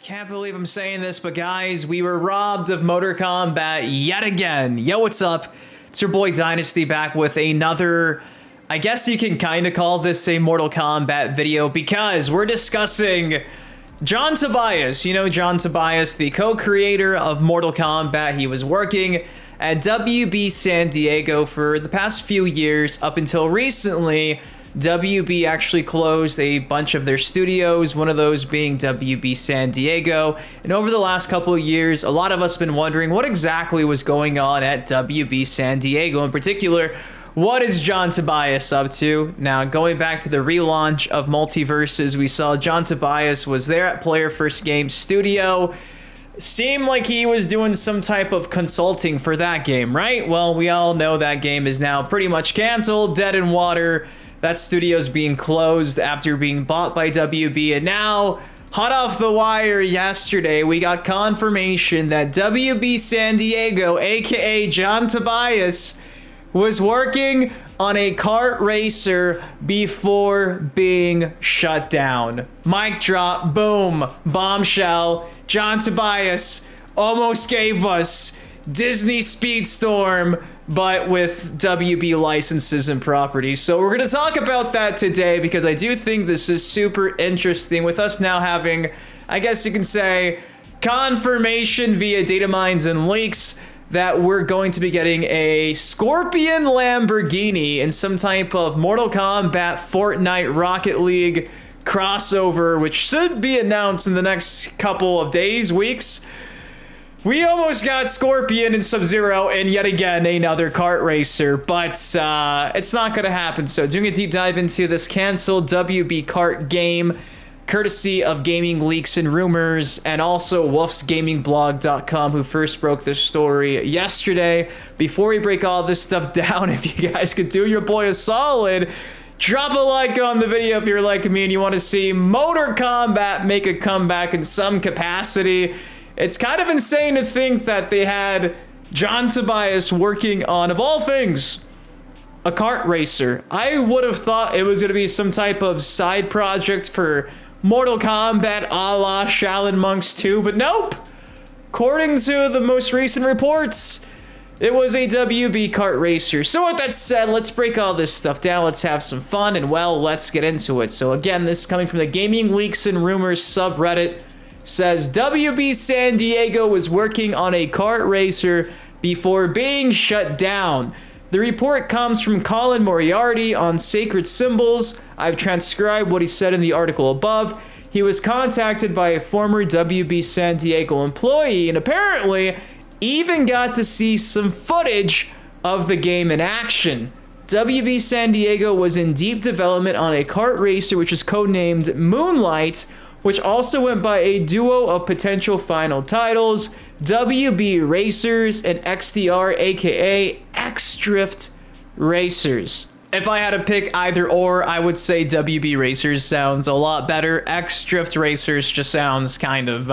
Can't believe I'm saying this, but guys, we were robbed of Mortal Kombat yet again. Yo, what's up? It's your boy Dynasty back with another, I guess you can kind of call this a Mortal Kombat video because we're discussing John Tobias. You know John Tobias, the co-creator of Mortal Kombat. He was working at WB San Diego for the past few years up until recently. WB actually closed a bunch of their studios, one of those being WB San Diego. And over the last couple of years, a lot of us have been wondering what exactly was going on at WB San Diego. In particular, what is John Tobias up to? Now, going back to the relaunch of Multiverses, we saw John Tobias was there at Player First Games Studio. Seemed like he was doing some type of consulting for that game, right? Well, we all know that game is now pretty much canceled, dead in water. That studio's being closed after being bought by WB, and now, hot off the wire yesterday, we got confirmation that WB San Diego, aka John Tobias, was working on a kart racer before being shut down. Mic drop, boom, bombshell. John Tobias almost gave us Disney Speedstorm, but with WB licenses and properties. So we're going to talk about that today because I do think this is super interesting with us now having, I guess you can say, confirmation via Dataminers and leaks that we're going to be getting a Scorpion Lamborghini in some type of Mortal Kombat Fortnite Rocket League crossover, which should be announced in the next couple of days, weeks. We almost got Scorpion and Sub-Zero and yet again another kart racer, but it's not going to happen. So doing a deep dive into this canceled WB kart game, courtesy of Gaming Leaks and Rumors, and also wolfsgamingblog.com, who first broke this story yesterday. Before we break all this stuff down, if you guys could do your boy a solid, drop a like on the video if you're like me and you want to see Mortal Kombat make a comeback in some capacity. It's kind of insane to think that they had John Tobias working on, of all things, a kart racer. I would have thought it was going to be some type of side project for Mortal Kombat a la Shaolin Monks 2, but nope. According to the most recent reports, it was a WB kart racer. So with that said, let's break all this stuff down. Let's have some fun, and well, let's get into it. So again, this is coming from the Gaming Leaks and Rumors subreddit. Says WB San Diego was working on a kart racer before being shut down. The report comes from Colin Moriarty on Sacred Symbols. I've transcribed what he said in the article above. He was contacted by a former WB San Diego employee and apparently even got to see some footage of the game in action. WB San Diego was in deep development on a kart racer which is codenamed Moonlight, which also went by a duo of potential final titles, WB Racers and XDR, aka X-Drift Racers. If I had to pick either or, I would say WB Racers sounds a lot better. X-Drift Racers just sounds kind of,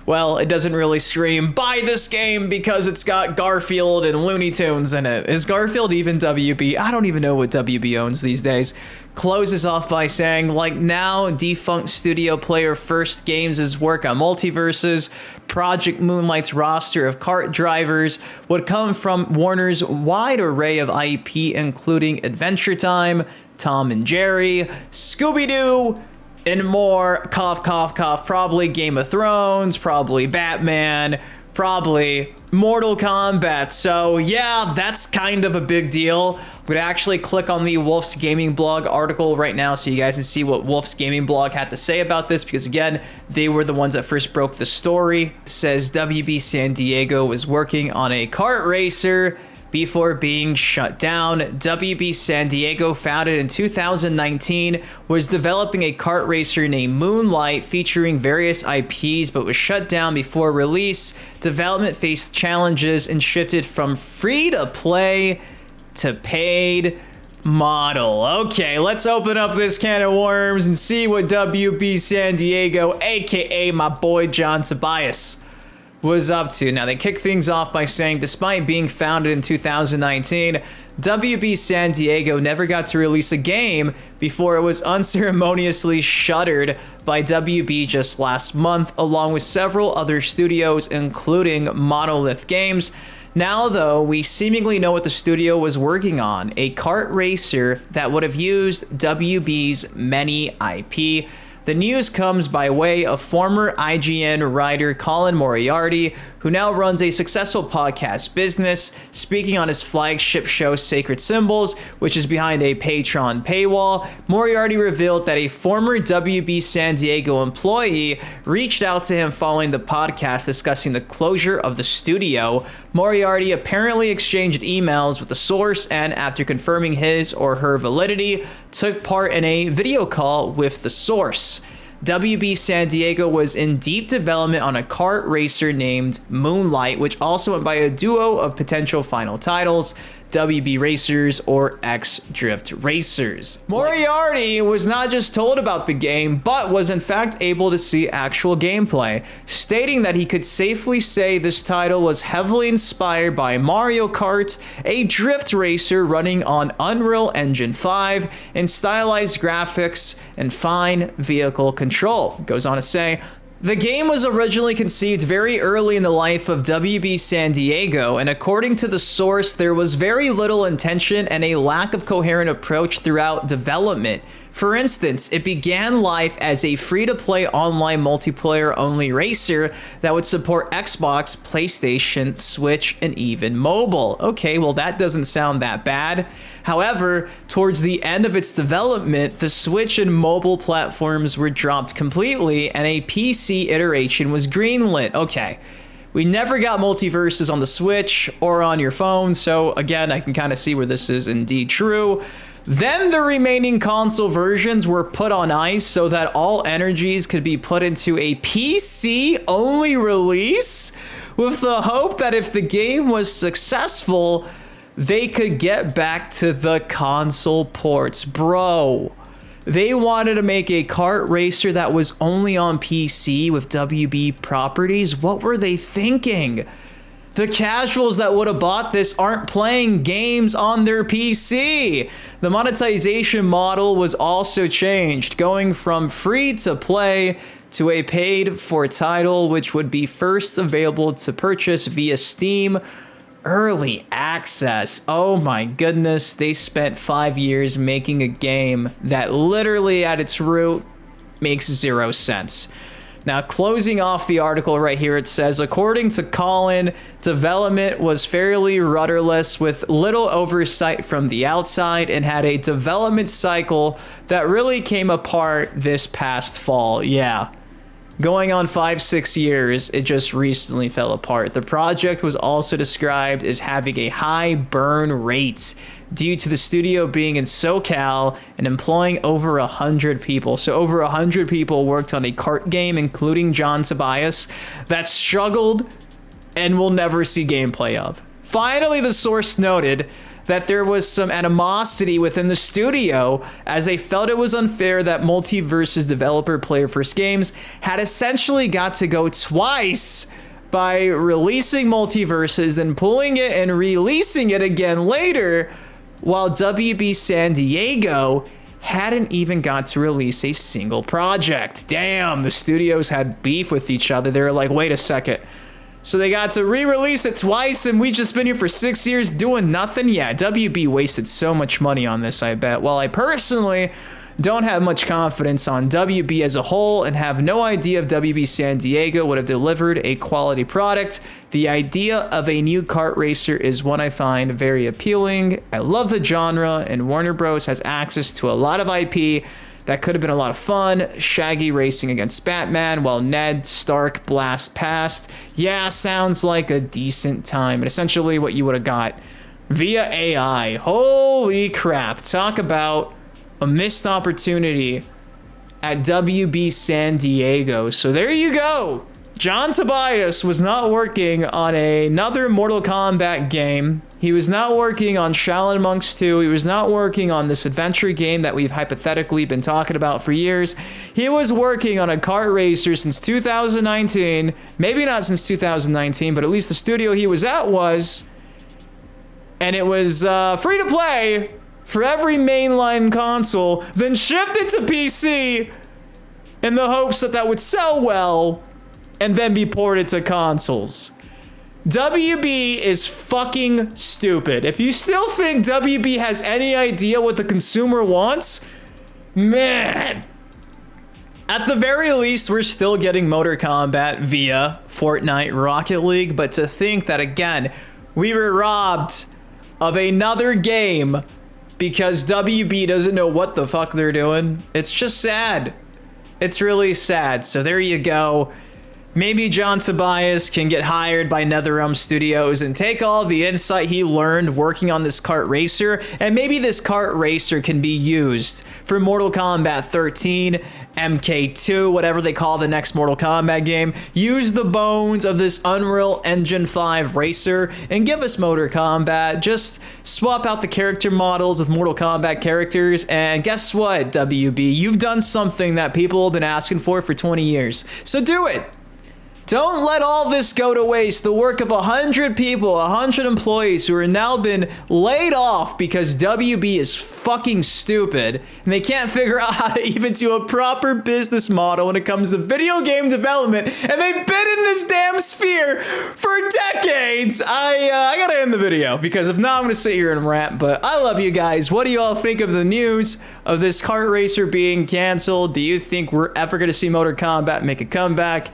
well, it doesn't really scream, buy this game because it's got Garfield and Looney Tunes in it. Is Garfield even WB? I don't even know what WB owns these days. Closes off by saying, like now, defunct studio Player First Games' work on Multiverses, Project Moonlight's roster of kart drivers would come from Warner's wide array of IP, including Adventure Time, Tom and Jerry, Scooby-Doo, and more. Cough, cough, cough. Probably Game of Thrones, probably Batman, probably Mortal Kombat. So yeah, that's kind of a big deal. I'm going to actually click on the Wolf's Gaming Blog article right now so you guys can see what Wolf's Gaming Blog had to say about this, because again, they were the ones that first broke the story. It says WB San Diego was working on a kart racer before being shut down. WB San Diego, founded in 2019, was developing a kart racer named Moonlight featuring various IPs, but was shut down before release. Development faced challenges and shifted from free-to-play to paid model. Okay, let's open up this can of worms and see what WB San Diego, aka my boy John Tobias, was up to. Now, they kicked things off by saying, despite being founded in 2019, WB San Diego never got to release a game before it was unceremoniously shuttered by WB just last month, along with several other studios, including Monolith Games. Now, though, we seemingly know what the studio was working on, a kart racer that would have used WB's many IP. The news comes by way of former IGN writer Colin Moriarty, who now runs a successful podcast business, speaking on his flagship show Sacred Symbols, which is behind a Patreon paywall. Moriarty revealed that a former WB San Diego employee reached out to him following the podcast discussing the closure of the studio. Moriarty apparently exchanged emails with the source and, after confirming his or her validity, took part in a video call with the source. WB San Diego was in deep development on a kart racer named Moonlight, which also went by a duo of potential final titles, WB Racers or X Drift Racers. Moriarty was not just told about the game, but was in fact able to see actual gameplay, stating that he could safely say this title was heavily inspired by Mario Kart, a drift racer running on Unreal Engine 5, and stylized graphics and fine vehicle control. It goes on to say, the game was originally conceived very early in the life of WB San Diego, and according to the source, there was very little intention and a lack of coherent approach throughout development. For instance, it began life as a free-to-play online multiplayer-only racer that would support Xbox, PlayStation, Switch, and even mobile. Okay, well that doesn't sound that bad. However, towards the end of its development, the Switch and mobile platforms were dropped completely, and a PC iteration was greenlit. Okay. We never got multiverses on the Switch or on your phone, so again, I can kind of see where this is indeed true. Then the remaining console versions were put on ice so that all energies could be put into a PC-only release, with the hope that if the game was successful, they could get back to the console ports. Bro, they wanted to make a kart racer that was only on PC with WB properties. What were they thinking? The casuals that would have bought this aren't playing games on their PC. The monetization model was also changed, going from free to play to a paid for title, which would be first available to purchase via Steam. Early access. Oh my goodness, they spent 5 years making a game that literally at its root makes 0 sense. Now, closing off the article right here, it says, according to Colin, development was fairly rudderless with little oversight from the outside and had a development cycle that really came apart this past fall. Yeah. Going on 5-6 years, it just recently fell apart. The project was also described as having a high burn rate due to the studio being in SoCal and employing over 100 people. So over 100 people worked on a kart game, including John Tobias, that struggled and we'll never see gameplay of. Finally, the source noted that there was some animosity within the studio as they felt it was unfair that Multiverse's developer Player First Games had essentially got to go twice by releasing Multiverses and pulling it and releasing it again later, while WB San Diego hadn't even got to release a single project. Damn, the studios had beef with each other. They were like, wait a second. So they got to re-release it twice and we just been here for 6 years doing nothing? Yeah, WB wasted so much money on this, I bet. Well, I personally don't have much confidence on WB as a whole and have no idea if WB San Diego would have delivered a quality product. The idea of a new kart racer is one I find very appealing. I love the genre, and Warner Bros. Has access to a lot of IP that could have been a lot of fun. Shaggy racing against Batman while Ned Stark blast past. Yeah, sounds like a decent time, and essentially what you would have got via AI. Holy crap. Talk about a missed opportunity at WB San Diego. So there you go. John Tobias was not working on another Mortal Kombat game. He was not working on Shaolin Monks 2. He was not working on this adventure game that we've hypothetically been talking about for years. He was working on a kart racer since 2019. Maybe not since 2019, but at least the studio he was at was. And it was free to play for every mainline console, then shifted to PC in the hopes that that would sell well and then be ported to consoles. WB is fucking stupid. If you still think WB has any idea what the consumer wants, man. At the very least, we're still getting Mortal Kombat via Fortnite Rocket League, but to think that, again, we were robbed of another game because WB doesn't know what the fuck they're doing, it's just sad. It's really sad. So there you go. Maybe John Tobias can get hired by NetherRealm Studios and take all the insight he learned working on this kart racer, and maybe this kart racer can be used for Mortal Kombat 13, MK2, whatever they call the next Mortal Kombat game. Use the bones of this Unreal Engine 5 racer and give us Mortal Kombat. Just swap out the character models with Mortal Kombat characters, and guess what, WB? You've done something that people have been asking for 20 years. So do it! Don't let all this go to waste. The work of 100 people, 100 employees who are now been laid off because WB is fucking stupid and they can't figure out how to even do a proper business model when it comes to video game development, and they've been in this damn sphere for decades. I gotta end the video because if not, I'm gonna sit here and rant, but I love you guys. What do you all think of the news of this kart racer being canceled? Do you think we're ever gonna see Mortal Kombat make a comeback?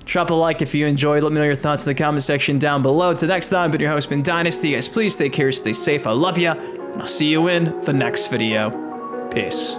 Drop a like if you enjoyed. Let me know your thoughts in the comment section down below. Till next time, been your host, been Dynasty. Guys, please take care, stay safe. I love ya, and I'll see you in the next video. Peace.